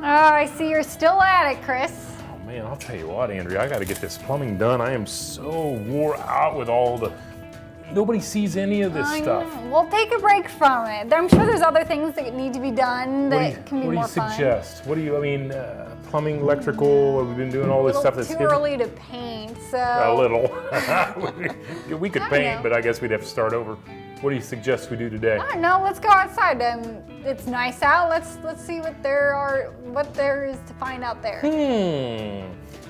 I see you're still at it, Kris. Oh man, I'll tell you what, Andrea, I got to get this plumbing done. I am so wore out with all the. Nobody sees any of this stuff. We'll take a break from it. I'm sure there's other things that need to be done that can be more fun. What do you suggest? Plumbing, electrical, we've been doing all this stuff that's too early to paint, so. A little. We could paint, but I guess we'd have to start over. What do you suggest we do today? I don't know, let's go outside. It's nice out. Let's see what there is to find out there.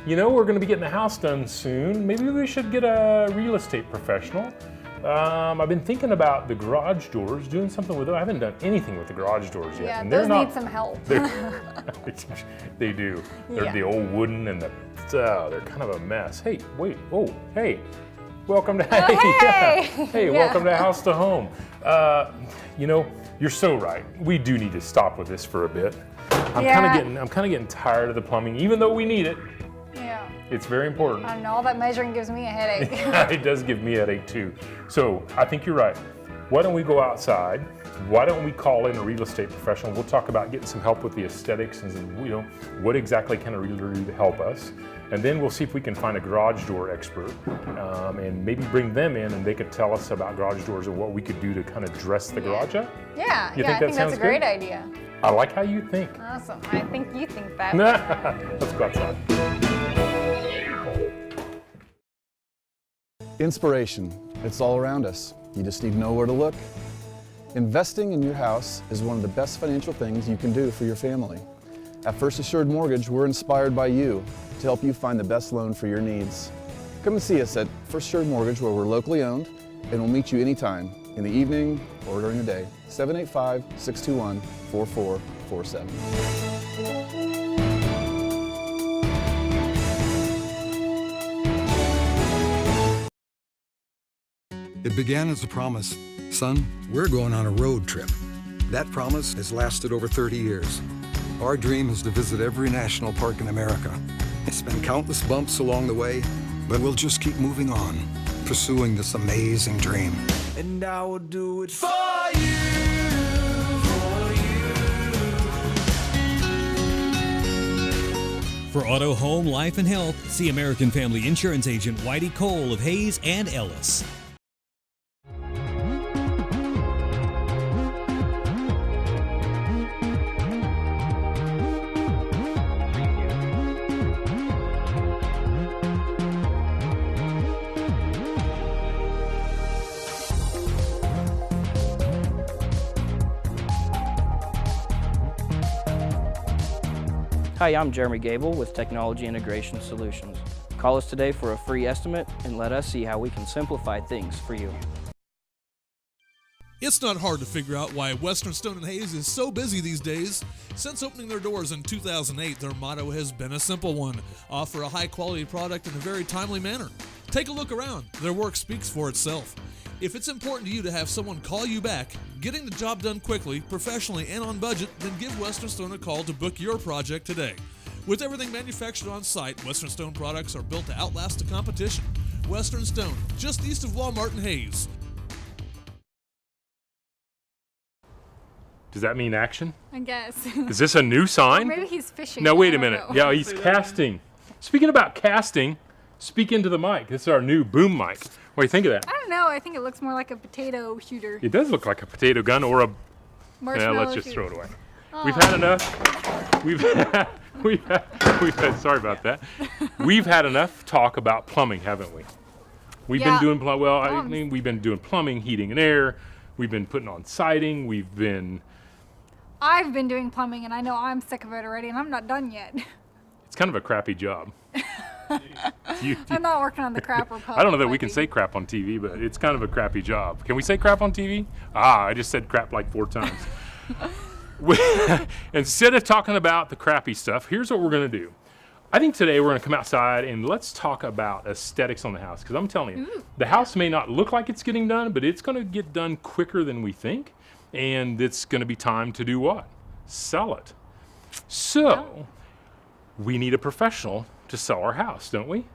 You know, we're gonna be getting the house done soon. Maybe we should get a real estate professional. I've been thinking about the garage doors, doing something with them. I haven't done anything with the garage doors yet. Yeah, and those need some help. They do. They're Yeah. the old wooden and they're kind of a mess. Hey, wait, hey. Welcome to welcome to House to Home. You know, you're so right. We do need to stop with this for a bit. I'm kind of getting tired of the plumbing, even though we need it. Yeah. It's very important. I don't know, all that measuring gives me a headache. It does give me a headache too. So I think you're right. Why don't we go outside? Why don't we call in a real estate professional? We'll talk about getting some help with the aesthetics and what exactly can a realtor do to help us. And then we'll see if we can find a garage door expert and maybe bring them in and they could tell us about garage doors and what we could do to kind of dress the garage up. Yeah, I think that's a great idea. I like how you think. Awesome. I think you think that. Let's go outside. Inspiration. It's all around us. You just need to know where to look. Investing in your house is one of the best financial things you can do for your family. At First Assured Mortgage, we're inspired by you to help you find the best loan for your needs. Come and see us at First Assured Mortgage, where we're locally owned, and we'll meet you anytime, in the evening or during the day. 785-621-4447. It began as a promise. Son, we're going on a road trip. That promise has lasted over 30 years. Our dream is to visit every national park in America. It's been countless bumps along the way, but we'll just keep moving on, pursuing this amazing dream. And I will do it for you. For auto, home, life, and health, see American Family Insurance Agent Whitey Cole of Hays and Ellis. Hi, I'm Jeremy Gable with Technology Integration Solutions. Call us today for a free estimate and let us see how we can simplify things for you. It's not hard to figure out why Western Stone & Hays is so busy these days. Since opening their doors in 2008, their motto has been a simple one: offer a high-quality product in a very timely manner. Take a look around. Their work speaks for itself. If it's important to you to have someone call you back, getting the job done quickly, professionally, and on budget, then give Western Stone a call to book your project today. With everything manufactured on site, Western Stone products are built to outlast the competition. Western Stone, just east of Walmart in Hays. Does that mean action? I guess. Is this a new sign? Or maybe he's fishing. No, wait a I don't minute. know. Yeah, he's casting. Speaking about casting, speak into the mic. This is our new boom mic. What do you think of that? I don't know. I think it looks more like a potato shooter. It does look like a potato gun or a. Marshmallow let's just shooter. throw it away. We've had enough. We've had, sorry about that. We've had enough talk about plumbing, haven't we? We've been doing we've been doing plumbing, heating and air. We've been putting on siding. I've been doing plumbing, and I know I'm sick of it already, and I'm not done yet. It's kind of a crappy job. I'm not working on the crap or I don't know that we can say crap on TV, but it's kind of a crappy job. Can we say crap on TV? I just said crap like 4 times. Instead of talking about the crappy stuff, here's what we're going to do. I think today we're going to come outside and let's talk about aesthetics on the house. Because I'm telling you, the house may not look like it's getting done, but it's going to get done quicker than we think. And it's going to be time to do what? Sell it. So we need a professional to sell our house, don't we?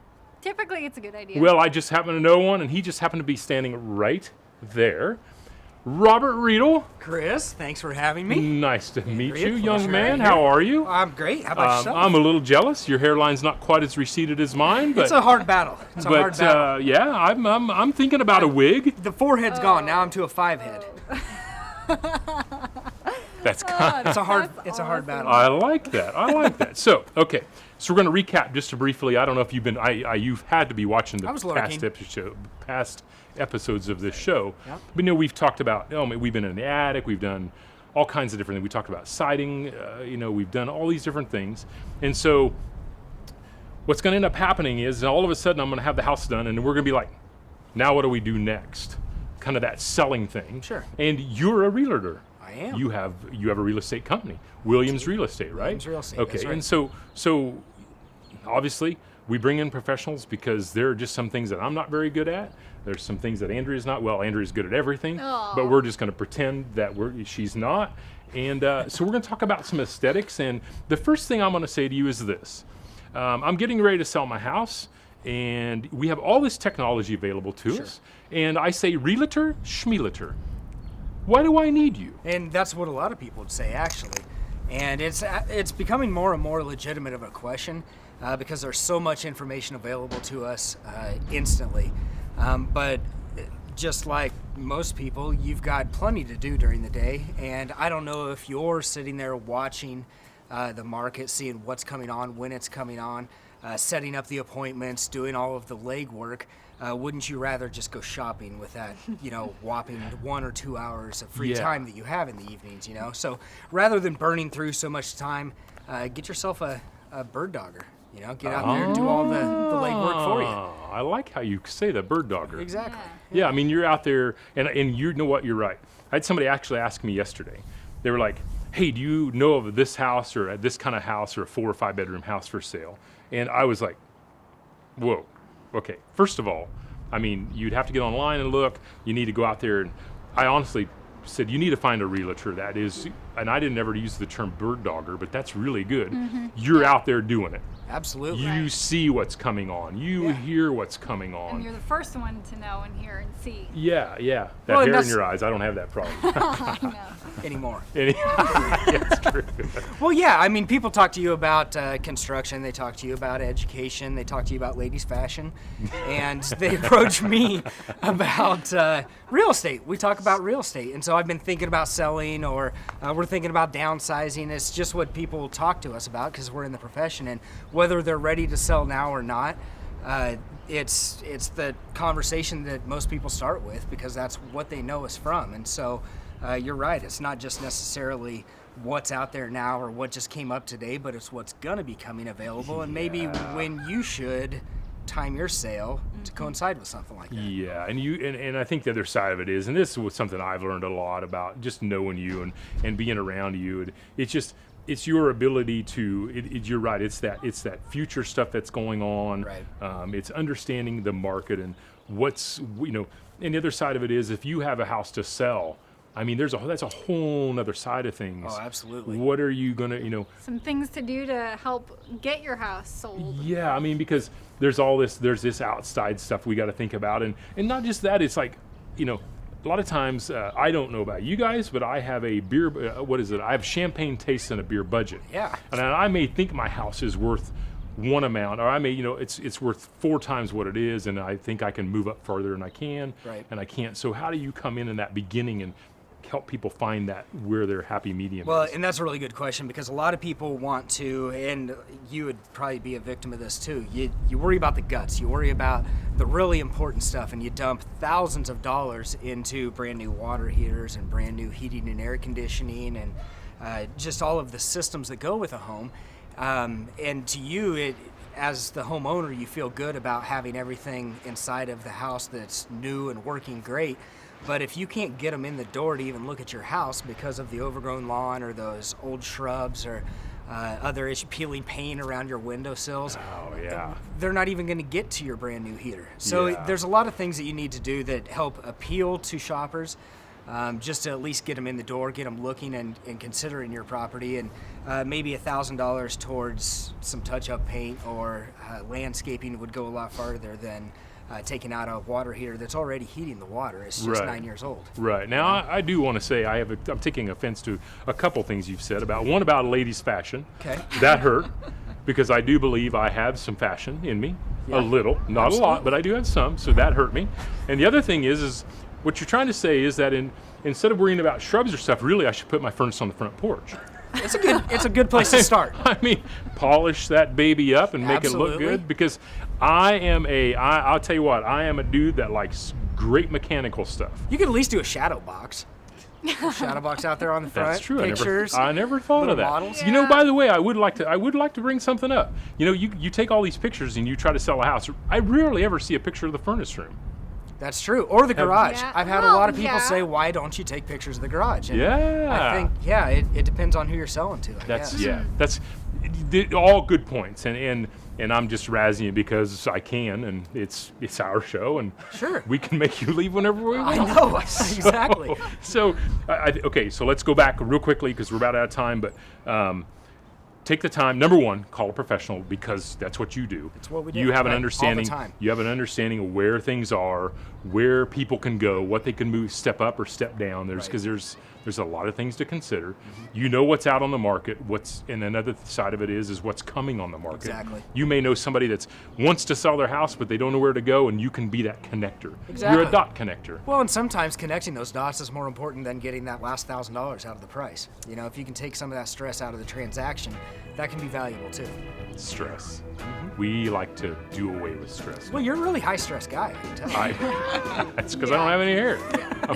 Typically, it's a good idea. Well, I just happen to know one, and he just happened to be standing right there. Robert Readle. Kris, thanks for having me. Nice to meet Andrea, you, young pleasure man. being How here. are you? I'm great. How about yourself? I'm a little jealous. Your hairline's not quite as receded as mine, but It's a hard battle. It's a hard battle. yeah, I'm thinking about a wig. The forehead's gone. Now I'm to a 5 head. That's kind. It's a hard battle. I like that. So, okay. So we're going to recap just briefly. I don't know if you've been. You've had to be watching the I was past episodes of this show. Yep. But we've talked about. We've been in the attic. We've done all kinds of different things. We talked about siding. We've done all these different things. And so, what's going to end up happening is all of a sudden I'm going to have the house done, and we're going to be like, now what do we do next? Kind of that selling thing. Sure. And you're a realtor. I am. You have a real estate company, Williams Real Estate, right? Williams Real Estate, Okay, that's right. and so obviously we bring in professionals because there are just some things that I'm not very good at. There's some things that Andrea's not. Well, Andrea's good at everything, but we're just going to pretend that she's not. And so we're going to talk about some aesthetics. And the first thing I'm going to say to you is this: I'm getting ready to sell my house, and we have all this technology available to us. And I say, realtor, schmielator. Why do I need you? And that's what a lot of people would say, actually. And it's becoming more and more legitimate of a question because there's so much information available to us instantly. But just like most people, you've got plenty to do during the day. And I don't know if you're sitting there watching the market, seeing what's coming on, when it's coming on, setting up the appointments, doing all of the legwork. Wouldn't you rather just go shopping with that, whopping 1 or 2 hours of free time that you have in the evenings, So rather than burning through so much time, get yourself a bird dogger, get out there and do all the legwork for you. I like how you say the bird dogger. Exactly. Yeah, I mean, you're out there, and you know what, you're right. I had somebody actually ask me yesterday. They were like, hey, do you know of this house or this kind of house or a 4 or 5 bedroom house for sale? And I was like, whoa. Okay, first of all, I mean, you'd have to get online and look. You need to go out there. And I honestly said, you need to find a realtor that is, and I didn't ever use the term bird dogger, but that's really good. Mm-hmm. You're out there doing it. Absolutely. You see what's coming on. You hear what's coming on. And you're the first one to know and hear and see. Yeah. That hair in your eyes, I don't have that problem. I know. Anymore. It's true. Well, yeah, I mean, people talk to you about construction, they talk to you about education, they talk to you about ladies' fashion, and they approach me about real estate. We talk about real estate, and so I've been thinking about selling, or we're thinking about downsizing. It's just what people talk to us about because we're in the profession, and whether they're ready to sell now or not, it's the conversation that most people start with because that's what they know us from, and so you're right. It's not just necessarily what's out there now or what just came up today, but it's what's going to be coming available and maybe when you should time your sale to coincide with something like that. Yeah, and I think the other side of it is, and this was something I've learned a lot about just knowing you and being around you. It's your ability to. You're right. It's that future stuff that's going on. Right. It's understanding the market and what's And the other side of it is if you have a house to sell. I mean, that's a whole other side of things. Oh, absolutely. What are you gonna, Some things to do to help get your house sold. Yeah, I mean, because there's this outside stuff we got to think about, and not just that. It's like, a lot of times I don't know about you guys, but I have a beer. I have champagne taste and a beer budget. Yeah. And I may think my house is worth one amount, or I may, it's worth 4 times what it is, and I think I can move up further, and I can. Right. And I can't. So how do you come in that beginning and help people find that where their happy medium Well, is? and that's a really good question because a lot of people want to, and you would probably be a victim of this too. You worry about the guts, you worry about the really important stuff, and you dump thousands of dollars into brand new water heaters and brand new heating and air conditioning and just all of the systems that go with a home. And to you, as the homeowner, you feel good about having everything inside of the house that's new and working great. But if you can't get them in the door to even look at your house because of the overgrown lawn or those old shrubs or other issue, peeling paint around your windowsills, they're not even going to get to your brand new heater. So there's a lot of things that you need to do that help appeal to shoppers, just to at least get them in the door, get them looking and considering your property, and maybe $1,000 towards some touch-up paint or landscaping would go a lot farther than taking out a water heater that's already heating the water. It's just Right. 9 years old. Right. Now, I do want to say I'm taking offense to a couple things you've said about ladies' fashion. Okay. That hurt because I do believe I have some fashion in me, Yeah. a little, not a lot, but I do have some. So that hurt me. And the other thing is what you're trying to say is that instead of worrying about shrubs or stuff, really I should put my furnace on the front porch. It's a good place to start. I mean, polish that baby up and make it look Absolutely. good because I'll tell you what, I am a dude that likes great mechanical stuff. You could at least do a shadow box. Shadow box out there on the front. That's true. Pictures. I never thought little of that. models. You know, by the way, I would like to bring something up. You know, you take all these pictures and you try to sell a house. I rarely ever see a picture of the furnace room. That's true. Or the garage. Yeah. I've had a lot of people say, why don't you take pictures of the garage? And Yeah. I think, it depends on who you're selling to, I guess. That's all good points. And I'm just razzing you because I can, and it's our show, and Sure. we can make you leave whenever we want. I know, exactly. So okay, so let's go back real quickly because we're about out of time, but take the time. Number one, call a professional because that's what you do. It's what we do. You have an Right, understanding. all the time. You have an understanding of where things are, where people can go, what they can move, step up or step down. Because there's a lot of things to consider. Mm-hmm. You know what's out on the market. And another side of it is what's coming on the market. Exactly. You may know somebody that wants to sell their house, but they don't know where to go, and you can be that connector. Exactly. You're a dot connector. Well, and sometimes connecting those dots is more important than getting that last $1,000 out of the price. You know, if you can take some of that stress out of the transaction, that can be valuable too. Stress. We like to do away with stress. Well, you're a really high stress guy, I can tell. That's because I don't have any hair.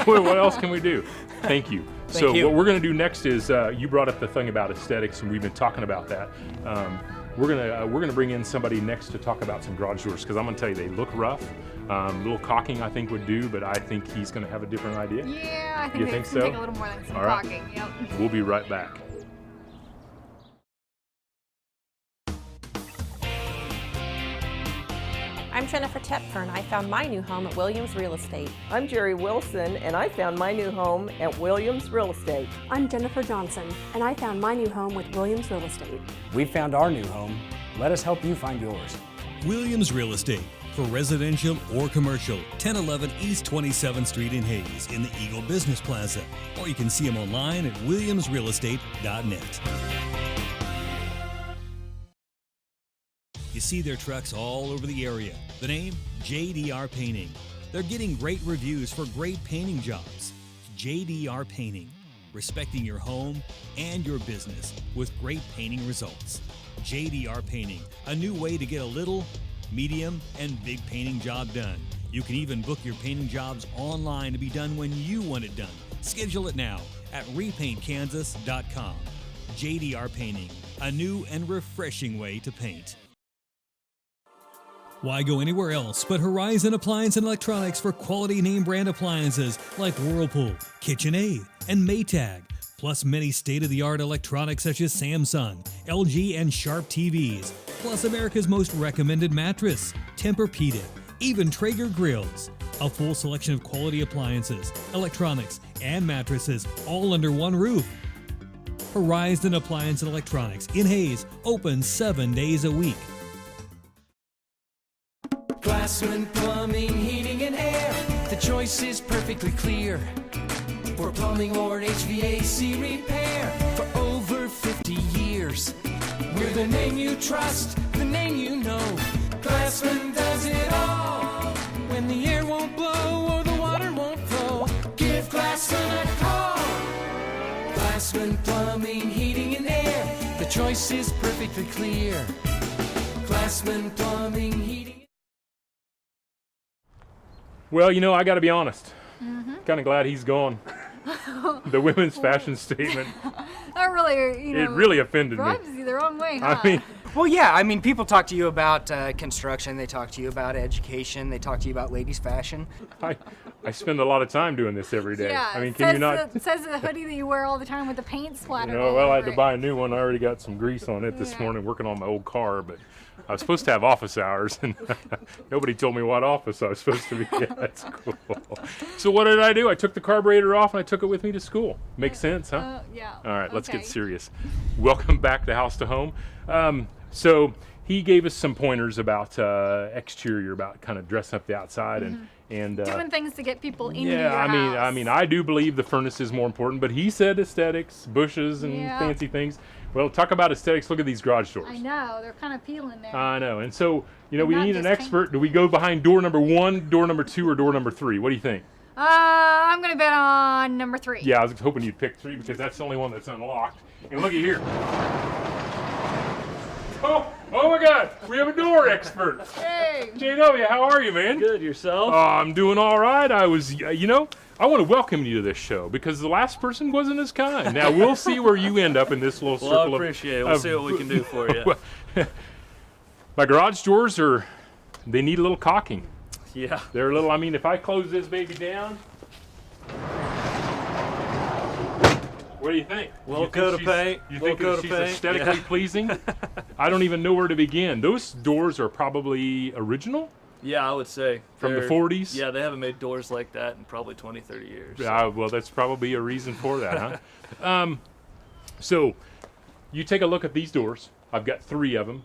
What else can we do? Thank you. Thank you. What we're going to do next is you brought up the thing about aesthetics, and we've been talking about that. We're gonna bring in somebody next to talk about some garage doors because I'm going to tell you they look rough. A little caulking I think would do, but I think he's going to have a different idea. Yeah, I think You it's think gonna so? take a little more than some All right. caulking. Yep. We'll be right back. I'm Jennifer Tepfer, and I found my new home at Williams Real Estate. I'm Jerry Wilson, and I found my new home at Williams Real Estate. I'm Jennifer Johnson, and I found my new home with Williams Real Estate. We found our new home. Let us help you find yours. Williams Real Estate for residential or commercial. 1011 East 27th Street in Hays in the Eagle Business Plaza. Or you can see them online at williamsrealestate.net. You see their trucks all over the area. The name, JDR Painting. They're getting great reviews for great painting jobs. JDR Painting, respecting your home and your business with great painting results. JDR Painting, a new way to get a little, medium, and big painting job done. You can even book your painting jobs online to be done when you want it done. Schedule it now at repaintkansas.com. JDR Painting, a new and refreshing way to paint. Why go anywhere else but Horizon Appliance and Electronics for quality name brand appliances like Whirlpool, KitchenAid, and Maytag, plus many state-of-the-art electronics such as Samsung, LG, and Sharp TVs, plus America's most recommended mattress, Tempur-Pedic, even Traeger grills. A full selection of quality appliances, electronics, and mattresses all under one roof. Horizon Appliance and Electronics in Hays, open 7 days a week. Glassman Plumbing, Heating, and Air. The choice is perfectly clear. For plumbing or HVAC repair. For over 50 years. We're the name you trust, the name you know. Glassman does it all. When the air won't blow or the water won't flow, give Glassman a call. Glassman Plumbing, Heating, and Air. The choice is perfectly clear. Glassman Plumbing, Heating. Well, you know, I got to be honest. Kind of glad he's gone. The women's fashion statement. That really, It really offended me. rubs you the wrong way, huh? I mean, Well, yeah, I mean, people talk to you about construction, they talk to you about education, they talk to you about ladies' fashion. I spend a lot of time doing this every day. Yeah, I mean, it can says you not? it says the hoodie that you wear all the time with the paint splattered. You know, all well, I had over to it. buy a new one. I already got some grease on it this morning working on my old car, but I was supposed to have office hours, and nobody told me what office I was supposed to be. Yeah, that's cool. So what did I do? I took the carburetor off, and I took it with me to school. Makes sense, huh? Yeah. All right, let's Okay. get serious. Welcome back to House to Home. So he gave us some pointers about exterior, about kind of dressing up the outside and doing things to get people into your yeah, house. I mean, I do believe the furnace is more important, but he said aesthetics, bushes, and fancy things. Well, talk about aesthetics. Look at these garage doors. I know, they're kind of peeling there. I know, and so we need an just expert. Do we go behind door number 1, door number 2, or door number 3? What do you think? I'm gonna bet on number 3. Yeah, I was hoping you'd pick 3 because that's the only one that's unlocked. And look at here. Oh my God, we have a door expert. Hey. JW, how are you, man? Good, yourself? I'm doing all right. I was, I want to welcome you to this show because the last person wasn't as kind. Now we'll see where you end up in this little circle. Well, I appreciate it. We'll see what we can do for you. My garage doors they need a little caulking. Yeah. They're a little, I mean, if I close this baby down, what do you think? Little coat of paint. You think she's aesthetically pleasing? I don't even know where to begin. Those doors are probably original? Yeah, I would say. From the 40s? Yeah, they haven't made doors like that in probably 20, 30 years. Yeah, well, that's probably a reason for that, huh? So, you take a look at these doors. I've got 3 of them.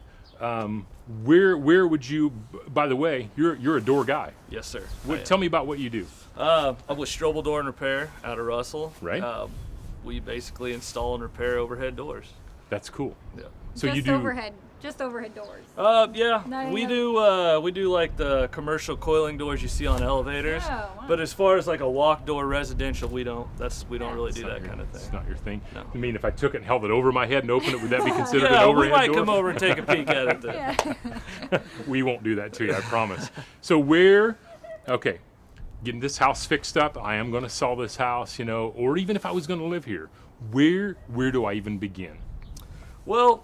Where would you, by the way, you're a door guy. Yes, sir. Tell me about what you do. I'm with Strobel Door and Repair out of Russell. Right. We basically install and repair overhead doors. That's cool. Yeah. So just you do overhead doors. Yeah, we do like the commercial coiling doors you see on elevators. Oh, wow. But as far as like a walk door residential, we don't really do that kind of thing. It's not your thing. No. I mean, if I took it and held it over my head and opened it, would that be considered an Yeah, overhead we might door? come over and take a peek at it then. We won't do that to you, I promise. So okay, getting this house fixed up, I am going to sell this house, or even if I was going to live here, where do I even begin? Well,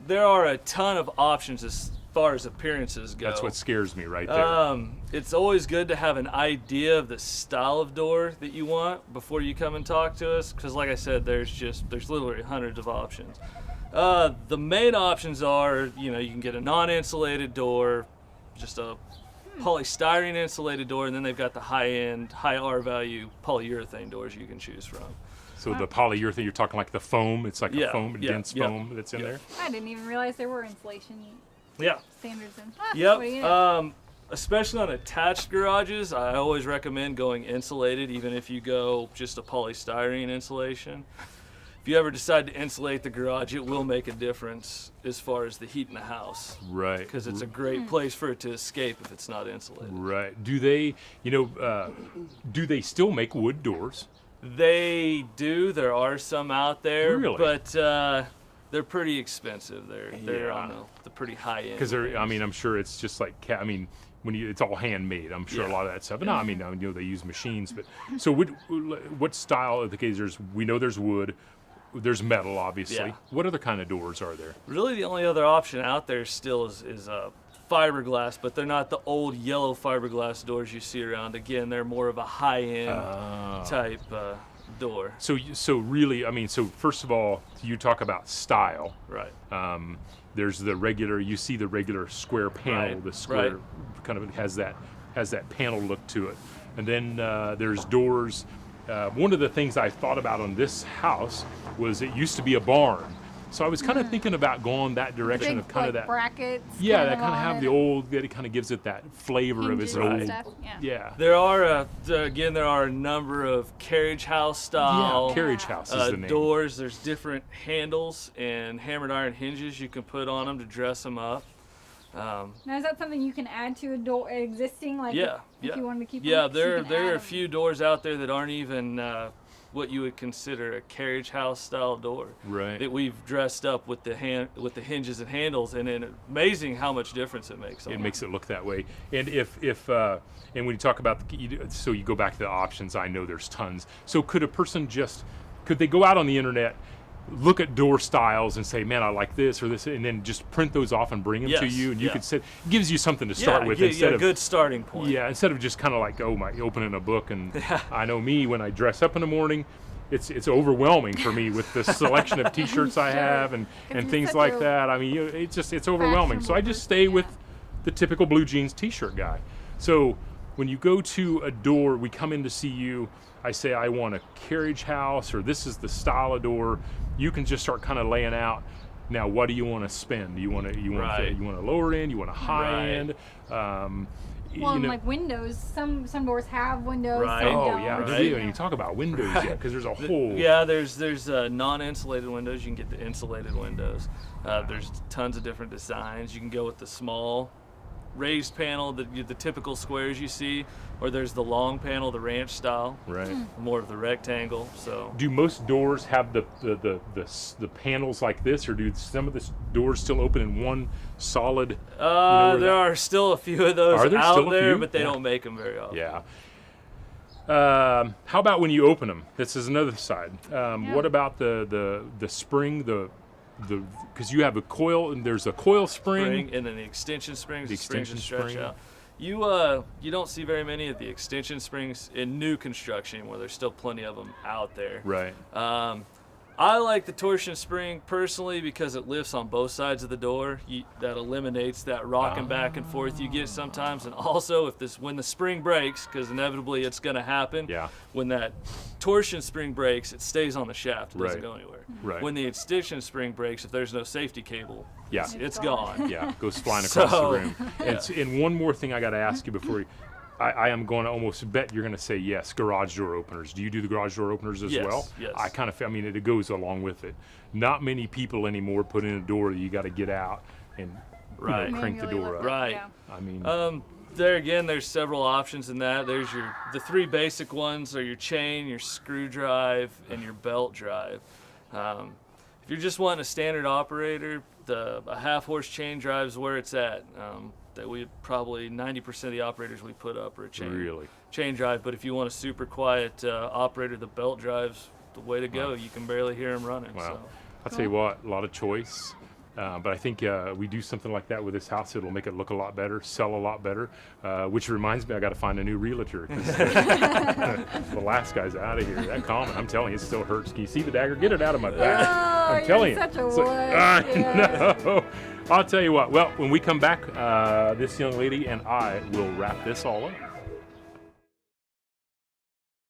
there are a ton of options as far as appearances go. That's what scares me right there. It's always good to have an idea of the style of door that you want before you come and talk to us, because like I said, there's literally hundreds of options. The main options are, you can get a non-insulated door, just a polystyrene insulated door, and then they've got the high-end, high R-value polyurethane doors you can choose from. So the polyurethane, you're talking like the foam? It's like a foam, dense foam that's in there? I didn't even realize there were insulation standards in. Yep. What do you know? Especially on attached garages, I always recommend going insulated, even if you go just a polystyrene insulation. If you ever decide to insulate the garage, it will make a difference as far as the heat in the house. Right. Because it's a great place for it to escape if it's not insulated. Right. Do they, do they still make wood doors? They do. There are some out there. Really? But they're pretty expensive. They're on the pretty high end. Because I'm sure it's just like, it's all handmade. I'm sure a lot of that stuff. And I know they use machines, but so what style of the case? We know there's wood. There's metal, obviously. Yeah. What other kind of doors are there? Really, the only other option out there still is fiberglass, but they're not the old yellow fiberglass doors you see around. Again, they're more of a high-end type door. So really, so first of all, you talk about style. Right. There's the regular square panel. Right. The square kind of has that panel look to it. And then there's doors. One of the things I thought about on this house was it used to be a barn. So I was kind of thinking about going that direction of kind of that brackets. Yeah, that kind of have the old. That it kind of gives it that flavor of its old. Stuff. Yeah. There are a number of carriage house style. Yeah, carriage house is the name. Doors. There's different handles and hammered iron hinges you can put on them to dress them up. Now is that something you can add to a door existing? Like if you wanted to keep. Yeah, them, there are a few doors out there that aren't even what you would consider a carriage house style door. Right. That we've dressed up with the hinges and handles, and it's amazing how much difference it makes. It makes it look that way. And and when you talk about so you go back to the options, I know there's tons. So could a person could they go out on the internet, look at door styles and say, man, I like this or this, and then just print those off and bring them to you, and you could sit. It gives you something to start with instead of a good starting point. Yeah, instead of just kind of like opening a book. And I know me when I dress up in the morning, it's overwhelming for me with the selection of T-shirts I have and things like that. I mean, it's overwhelming. So I just stay with the typical blue jeans T-shirt guy. So when you go to a door, we come in to see you. I say I want a carriage house, or this is the style of door. You can just start kind of laying out. Now, what do you want to spend? Do you want to a lower end? You want a high end? Well, and like windows, some doors have windows. Right. Some Oh don't. yeah, really? And you talk about windows, because there's a whole. Yeah, there's non-insulated windows. You can get the insulated windows. There's tons of different designs. You can go with the small raised panel, the typical squares you see, or there's the long panel, the ranch style. Right. More of the rectangle. So. Do most doors have the panels like this, or do some of the doors still open in one solid? There are still a few of those out there, but they yeah. don't make them very often. Yeah. How about when you open them? This is another side. What about the spring, because you have a coil, and there's a coil spring. And then the extension springs. The springs extension stretch spring. out. You don't see very many of the extension springs in new construction anymore. There's still plenty of them out there. Right. I like the torsion spring personally because it lifts on both sides of the door. That eliminates that rocking back and forth you get sometimes. And also, when the spring breaks, because inevitably it's going to happen, when that torsion spring breaks, it stays on the shaft. It doesn't go anywhere. Right. When the extension spring breaks, if there's no safety cable, it's gone. Yeah, goes flying across the room. And one more thing I got to ask you before I am going to almost bet you're going to say yes, garage door openers. Do you do the garage door openers as well? Yes. It goes along with it. Not many people anymore put in a door that you got to get out and crank the door up. Right. Yeah. I mean, there again, there's several options in that. There's the three basic ones are your chain, your screw drive, and your belt drive. If you're just wanting a standard operator, a half-horse chain drive is where it's at. That we probably 90% of the operators we put up are a chain drive. But if you want a super quiet operator, the belt drive's the way to go. You can barely hear them running. wow. So. I'll tell you what, a lot of choice. But I think we do something like that with this house. It'll make it look a lot better, sell a lot better. Which reminds me, I got to find a new realtor. 'Cause the last guy's out of here. That comment, I'm telling you, it still hurts. Can you see the dagger? Get it out of my back. Oh, I'm telling you. such a It's wood. I know. I'll tell you what. Well, when we come back, this young lady and I will wrap this all up.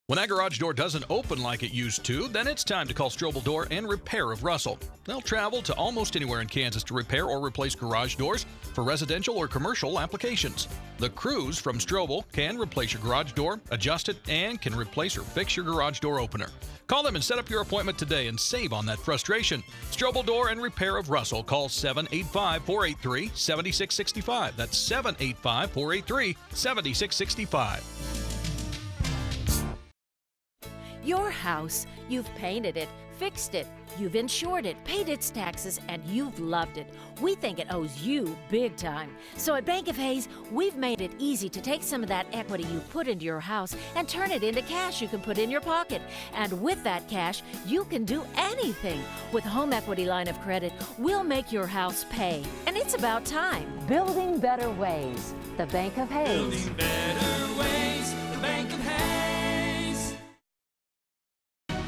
When that garage door doesn't open like it used to, then it's time to call Strobel Door and Repair of Russell. They'll travel to almost anywhere in Kansas to repair or replace garage doors for residential or commercial applications. The crews from Strobel can replace your garage door, adjust it, and can replace or fix your garage door opener. Call them and set up your appointment today and save on that frustration. Strobel Door and Repair of Russell. Call 785-483-7665. That's 785-483-7665. Your house, you've painted it, fixed it, you've insured it, paid its taxes, and you've loved it. We think it owes you big time. So at Bank of Hays, we've made it easy to take some of that equity you put into your house and turn it into cash you can put in your pocket. And with that cash, you can do anything. With Home Equity Line of Credit, we'll make your house pay. And it's about time. Building better ways. The Bank of Hays. Building better ways, the Bank of Hays.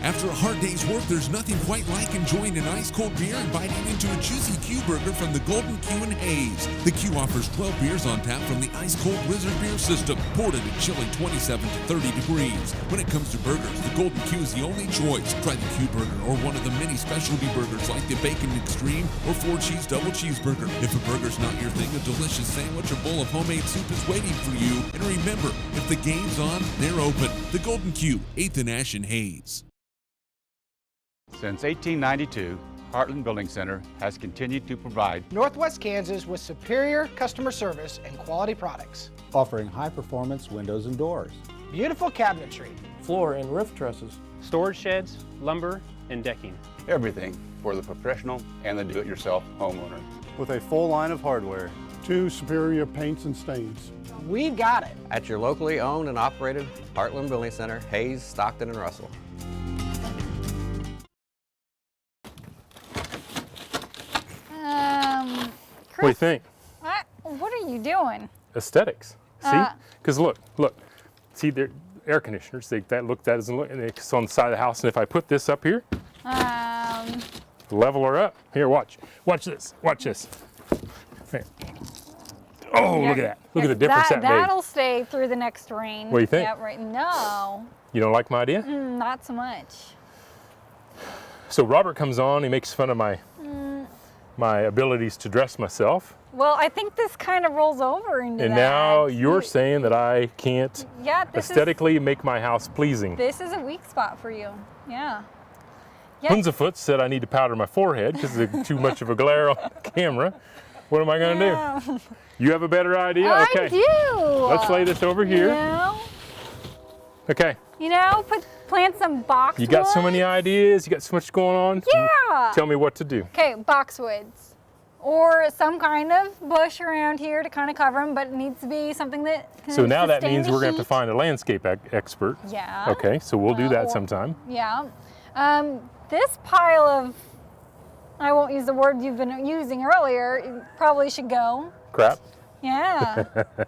After a hard day's work, there's nothing quite like enjoying an ice-cold beer and biting into a juicy Q burger from the Golden Q and Hays. The Q offers 12 beers on tap from the ice-cold Wizard beer system, poured at a chilly 27 to 30 degrees. When it comes to burgers, the Golden Q is the only choice. Try the Q burger or one of the many specialty burgers like the Bacon Extreme or 4-cheese double cheeseburger. If a burger's not your thing, a delicious sandwich or bowl of homemade soup is waiting for you. And remember, if the game's on, they're open. The Golden Q, 8th and Ash and Hays. Since 1892, Heartland Building Center has continued to provide Northwest Kansas with superior customer service and quality products. Offering high-performance windows and doors. Beautiful cabinetry. Floor and roof trusses. Storage sheds, lumber, and decking. everything for the professional and the do-it-yourself homeowner. With a full line of hardware. 2 superior paints and stains. We've got it. At your locally owned and operated Heartland Building Center, Hays, Stockton, and Russell. What do you think? What are you doing? Aesthetics. See? Because look. See, they're air conditioners. That doesn't look, and it's on the side of the house. And if I put this up here, level her up. Here, watch this. Watch this. Here. Oh, look at that. Look at the difference that made. That'll stay through the next rain. What do you think? Yeah, right. No. You don't like my idea? Not so much. So Robert comes on. He makes fun of my my abilities to dress myself. Well, I think this kind of rolls over into And that. now you're saying that I can't aesthetically make my house pleasing. This is a weak spot for you. Yeah. Hunzafoot said I need to powder my forehead because there's too much of a glare on the camera. What am I going to do? You have a better idea? Okay. I do. Let's lay this over here. You know? Okay. You know, plant some boxwoods. You got so many ideas. You got so much going on. Yeah. Tell me what to do. Okay, boxwoods. Or some kind of bush around here to kind of cover them, but it needs to be something that can So now that sustain means the we're going to have to heat. find a landscape expert. Yeah. Okay, so we'll do that sometime. Yeah. This pile of, I won't use the word you've been using earlier, it probably should go. Crap. Yeah.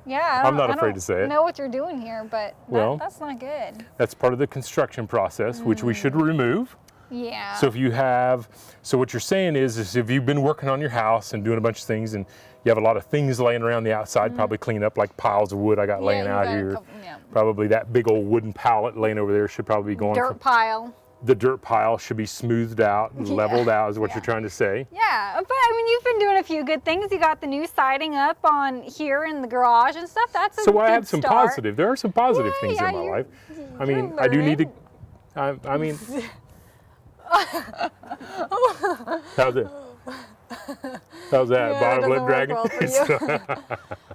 Yeah. I'm not afraid to say it. I know what you're doing here, but Well, that's not good. That's part of the construction process, which we should remove. Yeah. So if you have, so what you're saying is if you've been working on your house and doing a bunch of things and you have a lot of things laying around the outside, probably clean up like piles of wood I got laying out here. Probably that big old wooden pallet laying over there should probably be going. Dirt pile. The dirt pile should be smoothed out and leveled out is what you're trying to say. Yeah, but I mean, you've been doing a few good things. You got the new siding up on here in the garage and stuff. That's a So I good have some start. positive. There are some positive things in my life. I mean, I do need to. I mean, how's it? How's that? Yeah, Bottom it lip doesn't dragon? work well for you.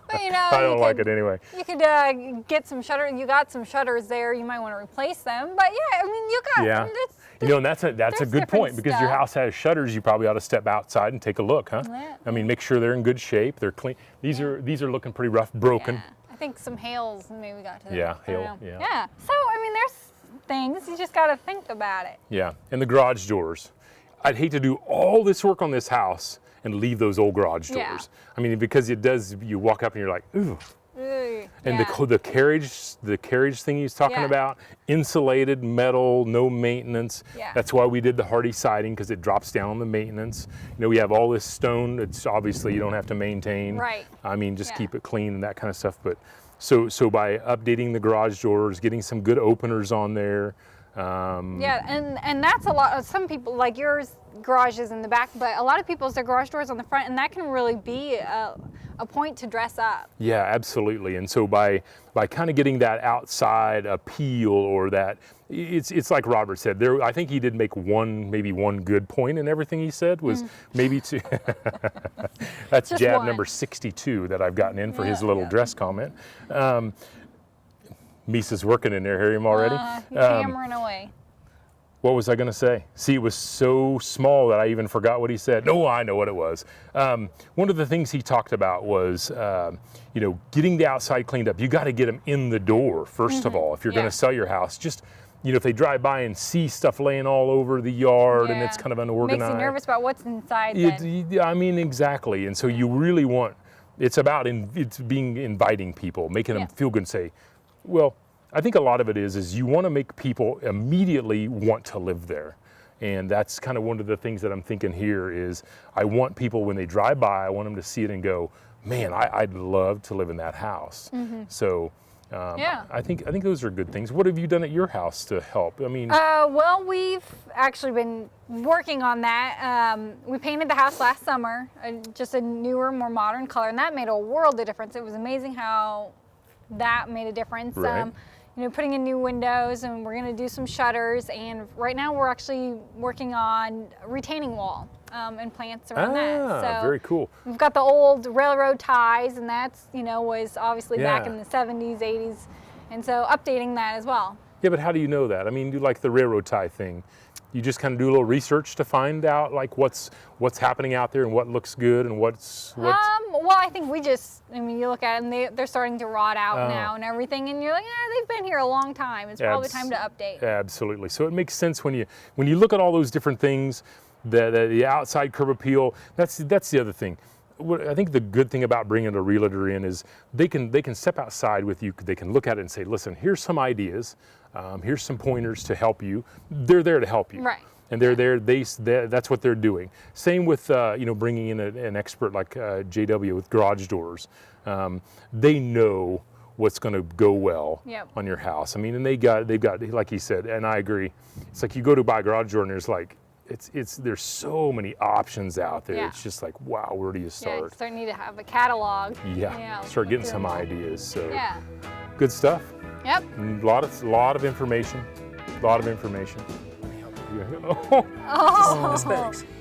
But you know, I don't like it anyway. You could get some shutters. You got some shutters there. You might want to replace them. But yeah, I mean, you got. Yeah. You know, and that's a good point because your house has shutters. You probably ought to step outside and take a look, huh? Yeah. I mean, make sure they're in good shape. They're clean. These are looking pretty rough, broken. Yeah. I think some hails maybe got to them. Yeah, I don't hail, know. yeah. Yeah. So I mean, there's things you just got to think about it. Yeah, and the garage doors. I'd hate to do all this work on this house and leave those old garage doors. Yeah. I mean, because it does. You walk up and you're like, ooh. And the carriage thing he's talking about, insulated metal, no maintenance. Yeah. That's why we did the hardy siding because it drops down on the maintenance. You know, we have all this stone. It's obviously you don't have to maintain. Right. I mean, just keep it clean and that kind of stuff. But so by updating the garage doors, getting some good openers on there. Yeah, and that's a lot of some people like yours garage is in the back, but a lot of people's their garage doors on the front, and that can really be a point to dress up. Yeah, absolutely. And so by kind of getting that outside appeal or that, it's like Robert said, there, I think he did make maybe one good point in everything he said was maybe two. That's Just jab one. number 62 that I've gotten in for his little dress comment. Misa's working in there, hear him already? You're hammering away. What was I going to say? See, it was so small that I even forgot what he said. No, I know what it was. One of the things he talked about was, you know, getting the outside cleaned up. You got to get them in the door, first of all, if you're going to sell your house. Just, you know, if they drive by and see stuff laying all over the yard and it's kind of unorganized. Makes you nervous about what's inside then. I mean, exactly. And so you really want, it's about it's being inviting people, making them feel good and say, well, I think a lot of it is you want to make people immediately want to live there. And that's kind of one of the things that I'm thinking here is I want people when they drive by, I want them to see it and go, man, I'd love to live in that house. So I think those are good things. What have you done at your house to help? I mean, well, we've actually been working on that. We painted the house last summer, just a newer, more modern color, and that made a world of difference. It was amazing how that made a difference. Right. You know, putting in new windows, and we're going to do some shutters. And right now, we're actually working on retaining wall and plants around that. So very cool. We've got the old railroad ties, and that's was obviously back in the 70s, 80s, and so updating that as well. Yeah, but how do you know that? I mean, you like the railroad tie thing. You just kind of do a little research to find out like what's happening out there and what looks good and what's. Well, I think you look at it and they're starting to rot out now and everything, and you're like, they've been here a long time. It's probably time to update. Absolutely. So it makes sense when you look at all those different things, the outside curb appeal. That's the other thing. I think the good thing about bringing a realtor in is they can step outside with you. They can look at it and say, listen, here's some ideas. Here's some pointers to help you. They're there to help you. Right. And they're there. That's what they're doing. Same with bringing in an expert like JW with garage doors. They know what's going to go well on your house. I mean, and they've got like he said, and I agree. It's like you go to buy a garage door and there's like there's so many options out there. Yeah. It's just like, wow, where do you Yeah, start? you start need to have a catalog. Yeah, start getting look some through 'em all. ideas. So Yeah. good stuff. Yep. A lot of information. A lot of information. Oh.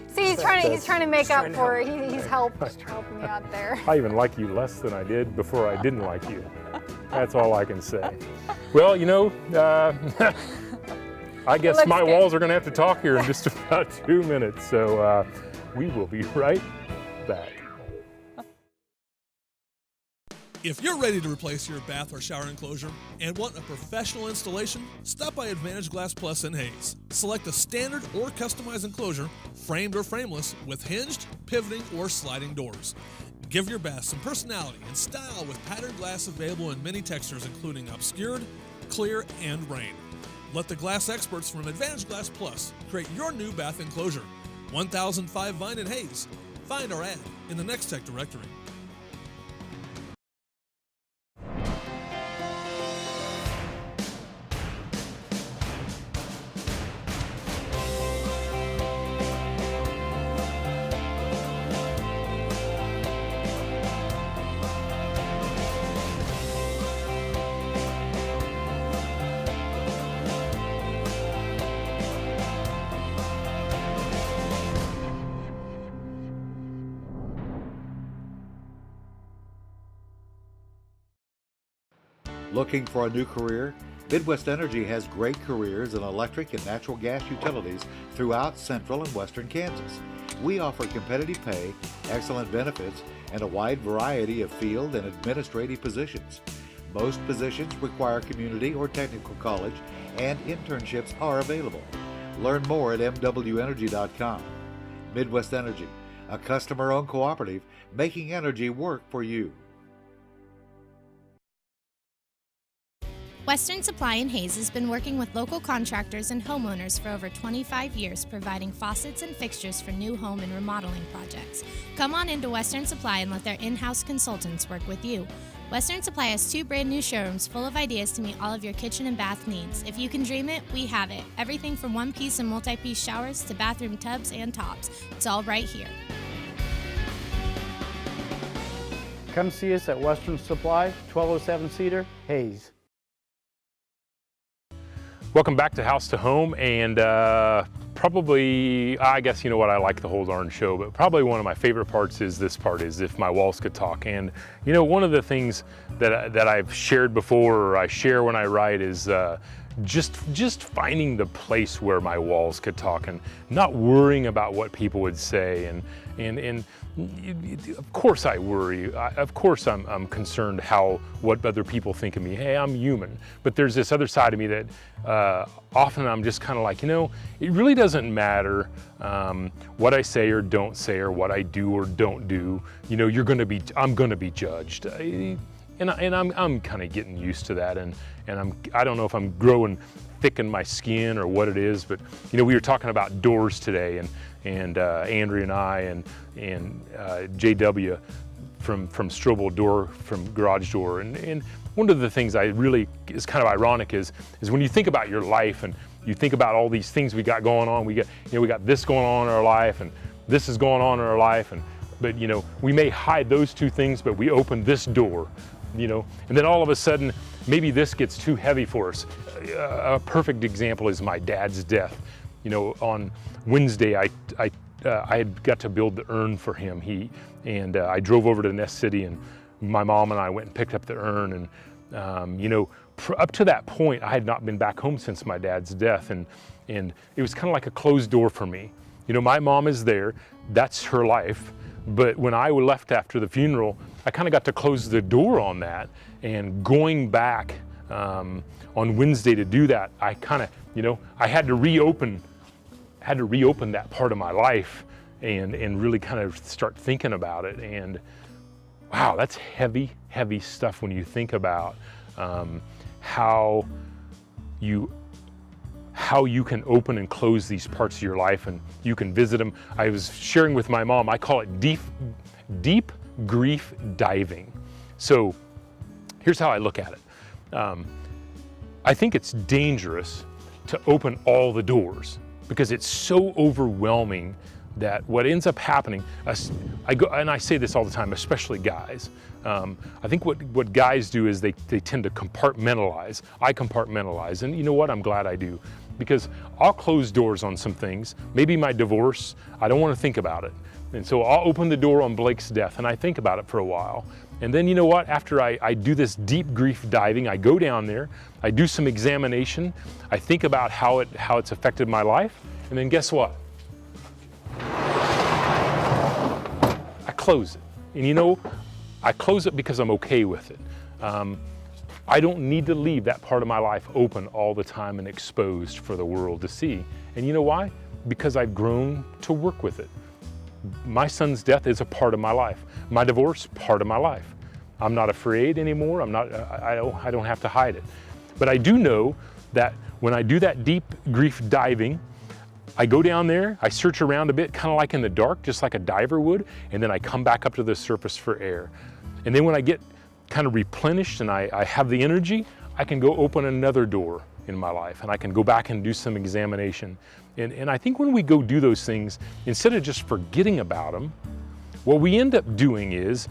See, he's trying to make up for it. He's helping me out there. I even like you less than I did before I didn't like you. That's all I can say. Well, you know, I guess my walls are going to have to talk here in just about 2 minutes. So we will be right back. If you're ready to replace your bath or shower enclosure and want a professional installation, stop by Advantage Glass Plus in Hays. Select a standard or customized enclosure, framed or frameless, with hinged, pivoting, or sliding doors. Give your bath some personality and style with patterned glass available in many textures including obscured, clear, and rain. Let the glass experts from Advantage Glass Plus create your new bath enclosure. 1005 Vine in Hays. Find our ad in the Next Tech directory. Looking for a new career? Midwest Energy has great careers in electric and natural gas utilities throughout central and western Kansas. We offer competitive pay, excellent benefits, and a wide variety of field and administrative positions. Most positions require community or technical college, and internships are available. Learn more at mwenergy.com. Midwest Energy, a customer-owned cooperative making energy work for you. Western Supply in Hays has been working with local contractors and homeowners for over 25 years, providing faucets and fixtures for new home and remodeling projects. Come on into Western Supply and let their in-house consultants work with you. Western Supply has 2 brand new showrooms full of ideas to meet all of your kitchen and bath needs. If you can dream it, we have it. Everything from one-piece and multi-piece showers to bathroom tubs and tops. It's all right here. Come see us at Western Supply, 1207 Cedar, Hays. Welcome back to House to Home, and probably, I guess you know what, I like the whole darn show, but probably one of my favorite parts is this part, is if my walls could talk. And you know, one of the things that I've shared before, or I share when I write, is just finding the place where my walls could talk and not worrying about what people would say. And of course I worry. Of course I'm concerned what other people think of me. Hey, I'm human. But there's this other side of me that often I'm just kind of like, you know, it really doesn't matter what I say or don't say or what I do or don't do. You know, I'm gonna be judged. And I'm kind of getting used to that, and I don't know if I'm growing thick in my skin or what it is, but you know, we were talking about doors today, and Andrea and I and JW from Strobel Door, from Garage Door, and one of the things I really is kind of ironic is when you think about your life and you think about all these things we got going on. We got this going on in our life, and this is going on in our life, but you know, we may hide those two things, but we open this door. You know, and then all of a sudden, maybe this gets too heavy for us. A perfect example is my dad's death. You know, on Wednesday, I had got to build the urn for him. I drove over to Nest City, and my mom and I went and picked up the urn. And you know, up to that point, I had not been back home since my dad's death, and it was kind of like a closed door for me. You know, my mom is there. That's her life. But when I left after the funeral, I kind of got to close the door on that. And going back on Wednesday to do that, I kind of, you know, I had to reopen that part of my life and really kind of start thinking about it. And wow, that's heavy, heavy stuff when you think about how you can open and close these parts of your life, and you can visit them. I was sharing with my mom, I call it deep grief diving. So here's how I look at it. I think it's dangerous to open all the doors. because it's so overwhelming that what ends up happening, and I say this all the time, especially guys, I think what guys do is they tend to compartmentalize. I compartmentalize, and you know what? I'm glad I do, because I'll close doors on some things. Maybe my divorce, I don't want to think about it. And so I'll open the door on Blake's death and I think about it for a while. And then you know what? After I do this deep grief diving, I go down there, I do some examination, I think about how it's affected my life, and then guess what? I close it. And you know, I close it because I'm okay with it. I don't need to leave that part of my life open all the time and exposed for the world to see. And you know why? Because I've grown to work with it. My son's death is a part of my life. My divorce, part of my life. I'm not afraid anymore. I don't have to hide it. But I do know that when I do that deep grief diving, I go down there, I search around a bit, kind of like in the dark, just like a diver would, and then I come back up to the surface for air. And then when I get kind of replenished and I have the energy, I can go open another door in my life, and I can go back and do some examination. And I think when we go do those things, instead of just forgetting about them, what we end up doing is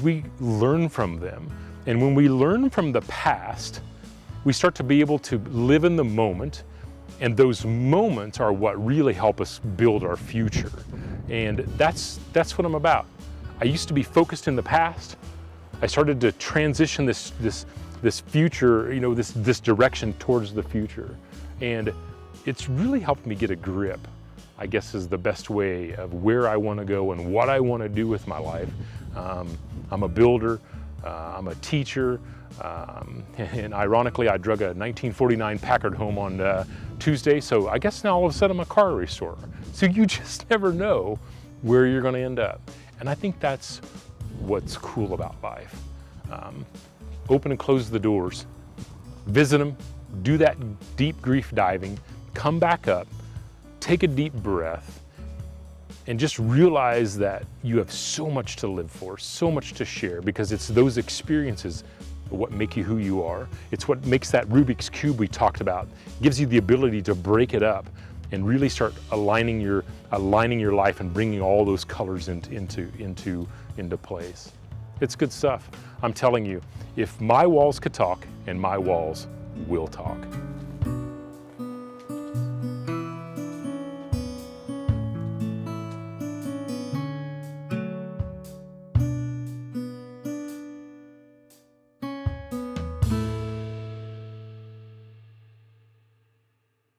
we learn from them. And when we learn from the past, we start to be able to live in the moment, and those moments are what really help us build our future. And that's what I'm about. I used to be focused in the past. I started to transition this future, you know, this direction towards the future. And it's really helped me get a grip, I guess is the best way of where I want to go and what I want to do with my life. I'm a builder, I'm a teacher, and ironically I drug a 1949 Packard home on Tuesday, so I guess now all of a sudden I'm a car restorer. So you just never know where you're going to end up. And I think that's what's cool about life. Open and close the doors, visit them, do that deep grief diving, come back up, take a deep breath, and just realize that you have so much to live for, so much to share, because it's those experiences what make you who you are. It's what makes that Rubik's Cube we talked about, gives you the ability to break it up and really start aligning your life and bringing all those colors into place. It's good stuff. I'm telling you, if my walls could talk, and my walls will talk.